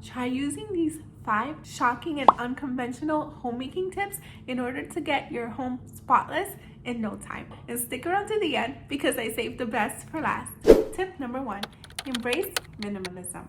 Try using these 5 shocking and unconventional homemaking tips in order to get your home spotless in no time. And stick around to the end because I saved the best for last. Tip number 1, embrace minimalism.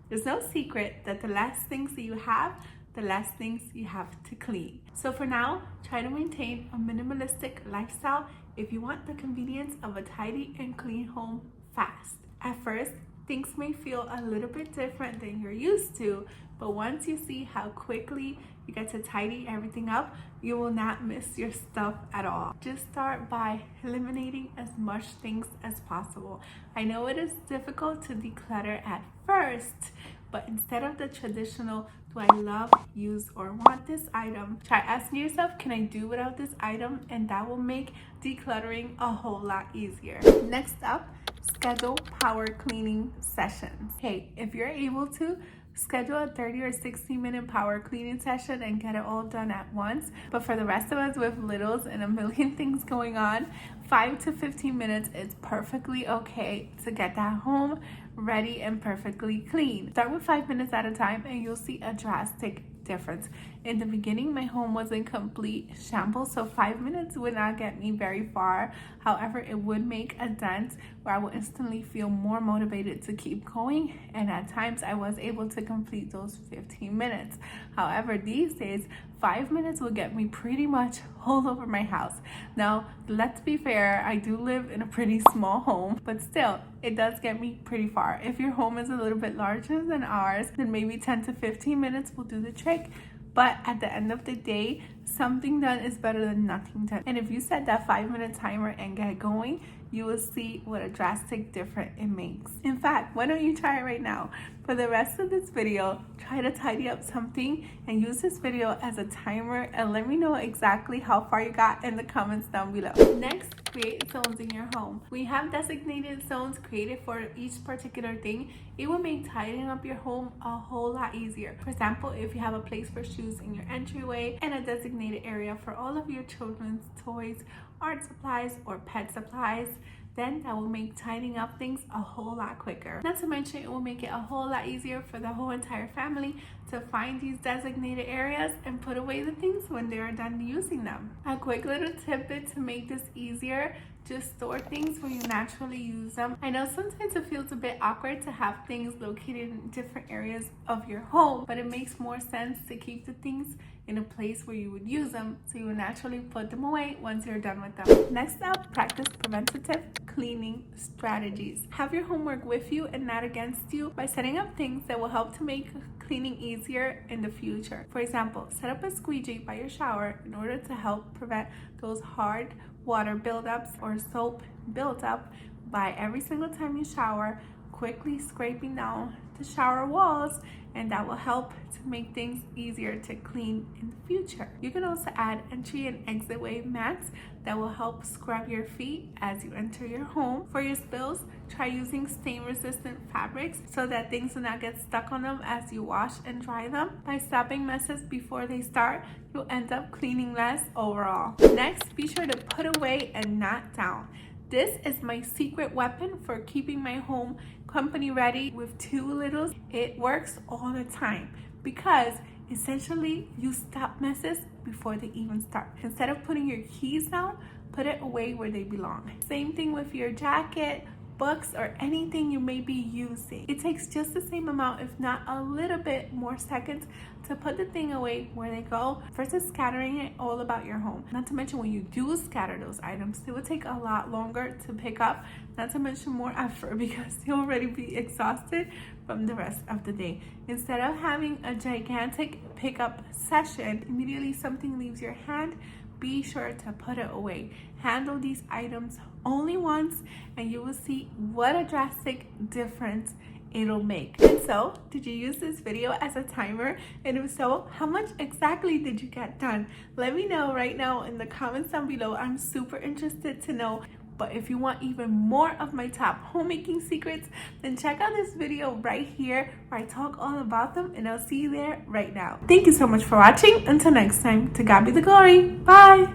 There's no secret that the less things that you have, the less things you have to clean. So for now, try to maintain a minimalistic lifestyle if you want the convenience of a tidy and clean home fast. At first, things may feel a little bit different than you're used to, but once you see how quickly you get to tidy everything up, you will not miss your stuff at all. Just start by eliminating as much things as possible. I know it is difficult to declutter at first, but instead of the traditional, do I love, use, or want this item, try asking yourself, can I do without this item? And that will make decluttering a whole lot easier. Next up, schedule power cleaning sessions. Hey, if you're able to, schedule a 30 or 60-minute power cleaning session and get it all done at once. But for the rest of us with littles and a million things going on, 5 to 15 minutes is perfectly okay to get that home ready and perfectly clean. Start with 5 minutes at a time and you'll see a drastic difference. In the beginning, my home was in complete shambles, so 5 minutes would not get me very far. However, it would make a dent where I would instantly feel more motivated to keep going, and at times I was able to complete those 15 minutes. However, these days, 5 minutes will get me pretty much all over my house. Now, let's be fair, I do live in a pretty small home, but still, it does get me pretty far. If your home is a little bit larger than ours, then maybe 10 to 15 minutes will do the trick. But at the end of the day, something done is better than nothing done. And if you set that 5-minute timer and get going, you will see what a drastic difference it makes. In fact, why don't you try it right now? For the rest of this video, try to tidy up something and use this video as a timer and let me know exactly how far you got in the comments down below. Next, create zones in your home. We have designated zones created for each particular thing. It will make tidying up your home a whole lot easier. For example, if you have a place for shoes in your entryway and a designated area for all of your children's toys, art supplies, or pet supplies, then that will make tidying up things a whole lot quicker. Not to mention, it will make it a whole lot easier for the whole entire family to find these designated areas and put away the things when they are done using them. A quick little tidbit to make this easier: just store things where you naturally use them. I know sometimes it feels a bit awkward to have things located in different areas of your home, but it makes more sense to keep the things in a place where you would use them, so you will naturally put them away once you're done with them. Next up, practice preventative cleaning strategies. Have your homework with you and not against you by setting up things that will help to make cleaning easier in the future. For example, set up a squeegee by your shower in order to help prevent those hard water buildups or soap buildup by every single time you shower, quickly scraping down the shower walls, and that will help to make things easier to clean in the future. You can also add entry and exit way mats that will help scrub your feet as you enter your home. For your spills, try using stain resistant fabrics so that things will not get stuck on them as you wash and dry them. By stopping messes before they start, you'll end up cleaning less overall. Next, be sure to put away and not down. This is my secret weapon for keeping my home company ready with 2 littles. It works all the time because essentially you stop messes before they even start. Instead of putting your keys down, put it away where they belong. Same thing with your jacket, books, or anything you may be using. It takes just the same amount, if not a little bit more seconds, to put the thing away where they go versus scattering it all about your home. Not to mention, when you do scatter those items, it will take a lot longer to pick up, not to mention more effort because you'll already be exhausted from the rest of the day. Instead of having a gigantic pickup session, immediately something leaves your hand, be sure to put it away. Handle these items only once and you will see what a drastic difference it'll make. And so, did you use this video as a timer? And if so, how much exactly did you get done? Let me know right now in the comments down below. I'm super interested to know. But if you want even more of my top homemaking secrets, then check out this video right here where I talk all about them, and I'll see you there right now. Thank you so much for watching. Until next time, to God be the glory. Bye.